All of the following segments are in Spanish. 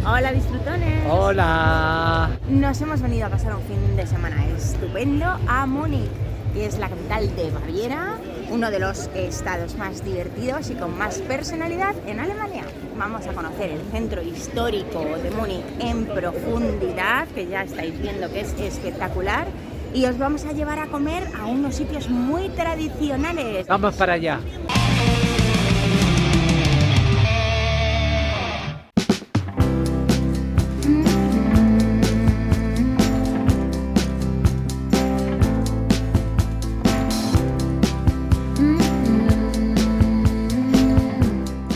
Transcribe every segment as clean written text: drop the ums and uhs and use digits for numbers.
Hola disfrutones. Hola. Nos hemos venido a pasar un fin de semana estupendo a Múnich, que es la capital de Baviera, uno de los estados más divertidos y con más personalidad en Alemania. Vamos a conocer el centro histórico de Múnich en profundidad, que ya estáis viendo que es espectacular, y os vamos a llevar a comer a unos sitios muy tradicionales. Vamos para allá.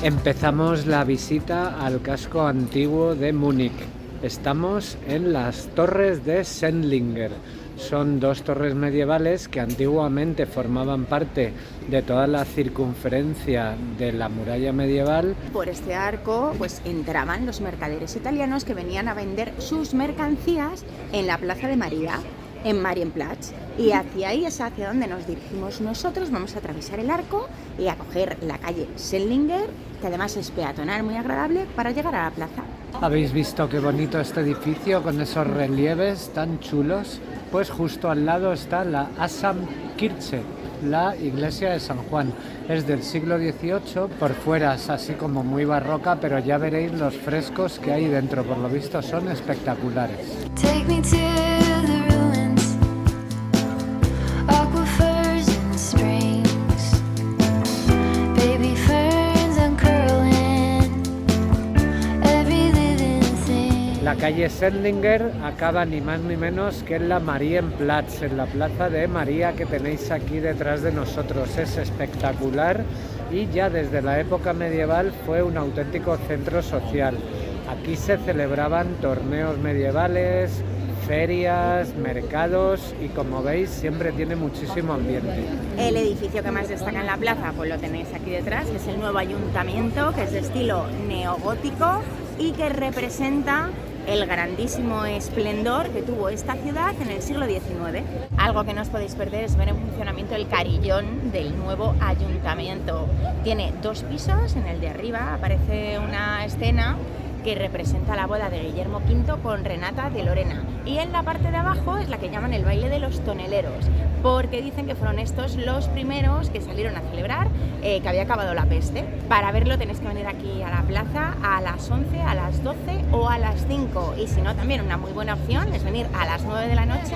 Empezamos la visita al casco antiguo de Múnich. Estamos en las torres de Sendlinger. Son dos torres medievales que antiguamente formaban parte de toda la circunferencia de la muralla medieval. Por este arco pues entraban los mercaderes italianos que venían a vender sus mercancías en la Plaza de María, en Marienplatz, y hacia ahí es hacia donde nos dirigimos nosotros. Vamos a atravesar el arco y a coger la calle Sendlinger, que además es peatonal, muy agradable, para llegar a la plaza. ¿Habéis visto qué bonito este edificio con esos relieves tan chulos? Pues justo al lado está la Assamkirche, la iglesia de San Juan. Es del siglo XVIII, por fuera es así como muy barroca, pero ya veréis los frescos que hay dentro, por lo visto son espectaculares. Take me to the ruins, aquifers and springs, baby ferns uncurling, every living thing. La calle Sendlinger acaba ni más ni menos que en la Marienplatz, en la plaza de María que tenéis aquí detrás de nosotros. Es espectacular y ya desde la época medieval fue un auténtico centro social. Aquí se celebraban torneos medievales, ferias, mercados y como veis siempre tiene muchísimo ambiente. El edificio que más destaca en la plaza pues lo tenéis aquí detrás, que es el nuevo ayuntamiento, que es de estilo neogótico y que representa el grandísimo esplendor que tuvo esta ciudad en el siglo XIX. Algo que no os podéis perder es ver en funcionamiento el carillón del nuevo ayuntamiento. Tiene 2 pisos, en el de arriba aparece una escena que representa la boda de Guillermo V con Renata de Lorena, y en la parte de abajo es la que llaman el baile de los toneleros, porque dicen que fueron estos los primeros que salieron a celebrar que había acabado la peste. Para verlo tenéis que venir aquí a la plaza a las 11, a las 12 o a las 5, y si no, también una muy buena opción es venir a las 9 de la noche,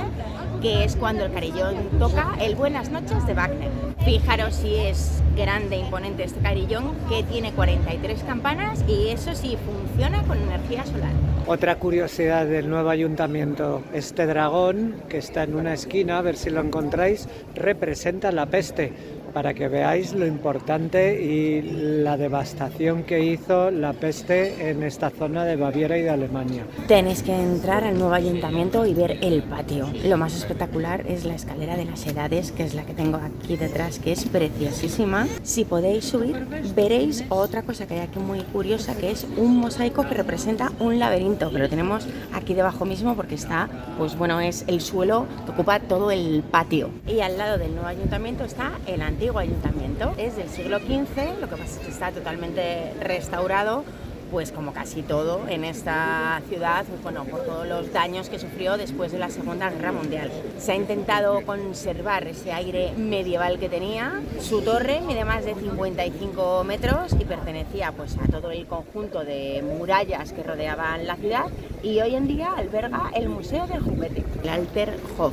que es cuando el carillón toca el Buenas noches de Wagner. Fijaros si es grande, imponente este carillón, que tiene 43 campanas y eso sí funciona con energía solar. Otra curiosidad del nuevo ayuntamiento, este dragón que está en una esquina, a ver si lo encontráis, representa la peste, para que veáis lo importante y la devastación que hizo la peste en esta zona de Baviera y de Alemania. Tenéis que entrar al nuevo ayuntamiento y ver el patio. Lo más espectacular es la escalera de las edades, que es la que tengo aquí detrás, que es preciosísima. Si podéis subir, veréis otra cosa que hay aquí muy curiosa, que es un mosaico que representa un laberinto, pero lo tenemos aquí debajo mismo porque está, pues bueno, es el suelo que ocupa todo el patio. Y al lado del nuevo ayuntamiento está el antiguo ayuntamiento. Es del siglo XV, lo que pasa es que está totalmente restaurado, pues como casi todo en esta ciudad, bueno, por todos los daños que sufrió después de la Segunda Guerra Mundial. Se ha intentado conservar ese aire medieval que tenía. Su torre mide más de 55 metros y pertenecía pues a todo el conjunto de murallas que rodeaban la ciudad, y hoy en día alberga el Museo del Juguete, el Alter Hof,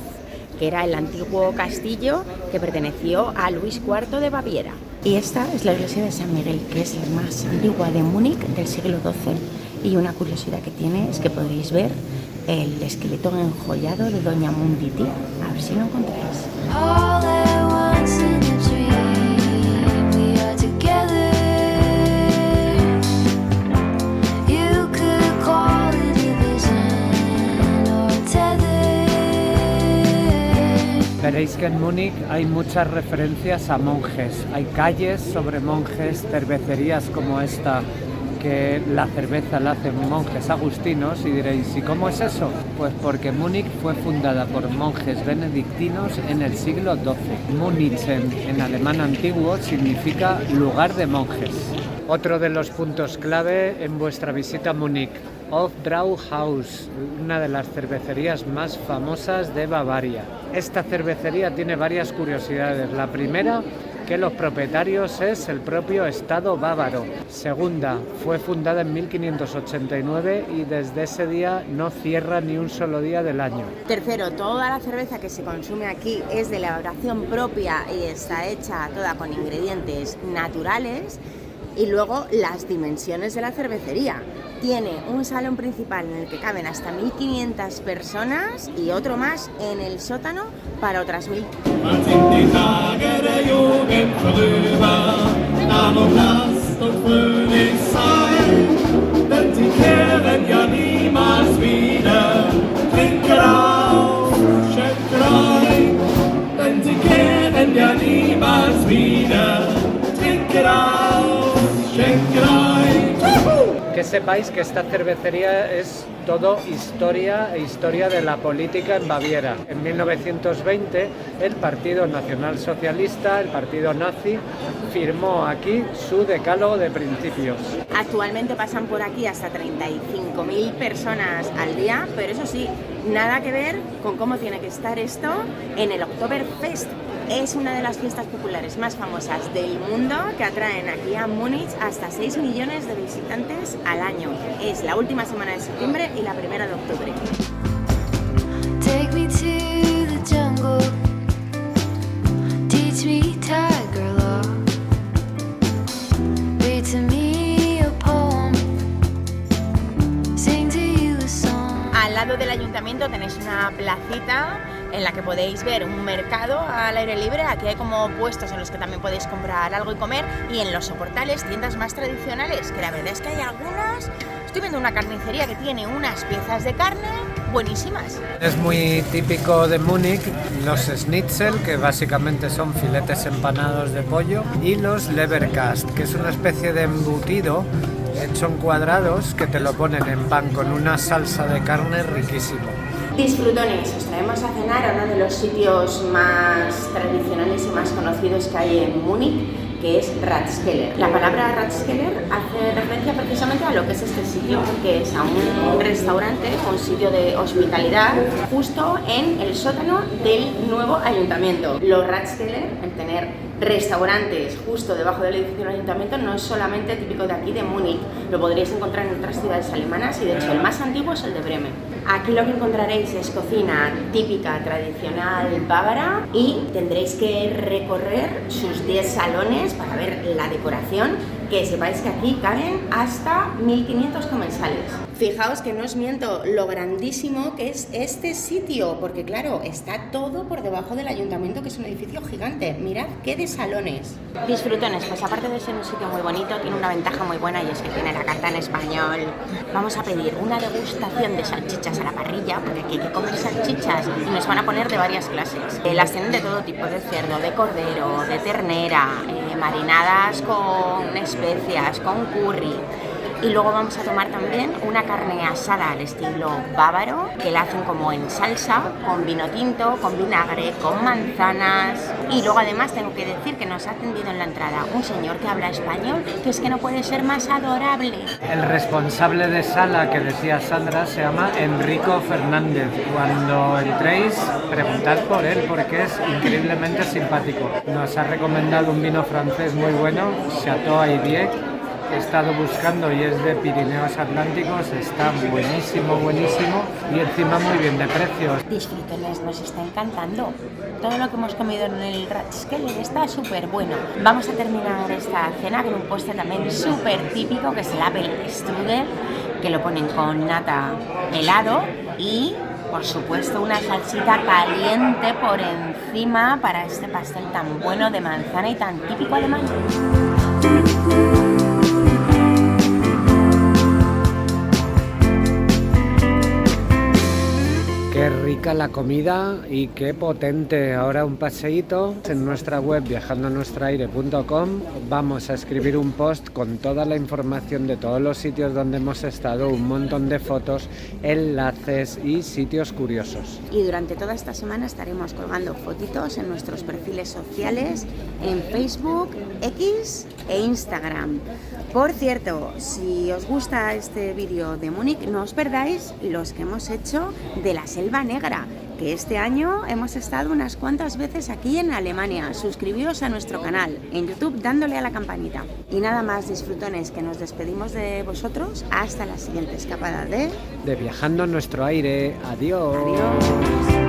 que era el antiguo castillo que perteneció a Luis IV de Baviera. Y esta es la iglesia de San Miguel, que es la más antigua de Múnich, del siglo XII. Y una curiosidad que tiene es que podréis ver el esqueleto enjollado de Doña Munditía. A ver si lo encontráis. All at once in a dream, we are together. You could call it a vision or a tether. Veréis que en Múnich hay muchas referencias a monjes. Hay calles sobre monjes, cervecerías como esta, que la cerveza la hacen monjes agustinos, y diréis, ¿y cómo es eso? Pues porque Múnich fue fundada por monjes benedictinos en el siglo XII. Munichen, en alemán antiguo, significa lugar de monjes. Otro de los puntos clave en vuestra visita a Múnich, of Brauhaus, una de las cervecerías más famosas de Bavaria. Esta cervecería tiene varias curiosidades. La primera, que los propietarios es el propio Estado bávaro. Segunda, fue fundada en 1589 y desde ese día no cierra ni un solo día del año. Tercero, toda la cerveza que se consume aquí es de elaboración propia y está hecha toda con ingredientes naturales. Y luego las dimensiones de la cervecería. Tiene un salón principal en el que caben hasta 1.500 personas y otro más en el sótano para otras 1.000. Que sepáis que esta cervecería es todo historia de la política en Baviera. En 1920 el Partido Nacionalsocialista, el partido nazi, firmó aquí su decálogo de principios. Actualmente pasan por aquí hasta 35.000 personas al día, pero eso sí, nada que ver con cómo tiene que estar esto en el Oktoberfest. Es una de las fiestas populares más famosas del mundo que atraen aquí a Múnich hasta 6 millones de visitantes al año. Es la última semana de septiembre y la primera de octubre. Take me to the jungle, teach me tiger law, read to me a poem, sing to you a song. Al lado del ayuntamiento tenéis una placita en la que podéis ver un mercado al aire libre. Aquí hay como puestos en los que también podéis comprar algo y comer, y en los soportales tiendas más tradicionales, que la verdad es que hay algunas. Estoy viendo una carnicería que tiene unas piezas de carne buenísimas. Es muy típico de Múnich los schnitzel, que básicamente son filetes empanados de pollo, y los leberkast, que es una especie de embutido hecho en cuadrados que te lo ponen en pan con una salsa de carne riquísimo. Disfrutones, os traemos a cenar a uno de los sitios más tradicionales y más conocidos que hay en Múnich, que es Rathskeller. La palabra Rathskeller hace referencia precisamente a lo que es este sitio, que es a un restaurante, un sitio de hospitalidad, justo en el sótano del nuevo ayuntamiento. Los Rathskeller, el tener restaurantes justo debajo del edificio del ayuntamiento, no es solamente típico de aquí, de Múnich. Lo podréis encontrar en otras ciudades alemanas y de hecho el más antiguo es el de Bremen. Aquí lo que encontraréis es cocina típica, tradicional, bávara, y tendréis que recorrer sus 10 salones para ver la decoración, que sepáis que aquí caben hasta 1.500 comensales. Fijaos que no os miento lo grandísimo que es este sitio, porque claro, está todo por debajo del ayuntamiento, que es un edificio gigante. Mirad qué de salones. Disfrutones, pues aparte de ser un sitio muy bonito, tiene una ventaja muy buena, y es que tiene la carta en español. Vamos a pedir una degustación de salchichas a la parrilla, porque aquí hay que comer salchichas y nos van a poner de varias clases. Las tienen de todo tipo, de cerdo, de cordero, de ternera, marinadas con especias, con curry. Y luego vamos a tomar también una carne asada al estilo bávaro, que la hacen como en salsa, con vino tinto, con vinagre, con manzanas. Y luego además tengo que decir que nos ha atendido en la entrada un señor que habla español, que es que no puede ser más adorable. El responsable de sala que decía Sandra se llama Enrico Fernández. Cuando entréis, preguntad por él, porque es increíblemente simpático. Nos ha recomendado un vino francés muy bueno, Chateau Aydiec. He estado buscando y es de Pirineos Atlánticos, está buenísimo, buenísimo, y encima muy bien de precios. Disfrútenles, nos está encantando. Todo lo que hemos comido en el Rathskeller está súper bueno. Vamos a terminar esta cena con un postre también súper típico, que es el Apfelstrudel, que lo ponen con nata helado y, por supuesto, una salsita caliente por encima para este pastel tan bueno de manzana y tan típico alemán. Qué rica la comida y qué potente. Ahora un paseíto en nuestra web viajandonuestraire.com. Vamos a escribir un post con toda la información de todos los sitios donde hemos estado, un montón de fotos, enlaces y sitios curiosos. Y durante toda esta semana estaremos colgando fotitos en nuestros perfiles sociales, en Facebook, X e Instagram. Por cierto, si os gusta este vídeo de Múnich, no os perdáis los que hemos hecho de la Selva Negra, que este año hemos estado unas cuantas veces aquí en Alemania. Suscribíos a nuestro canal en YouTube dándole a la campanita. Y nada más, disfrutones, que nos despedimos de vosotros hasta la siguiente escapada de Viajando Nuestro Aire. Adiós. Adiós.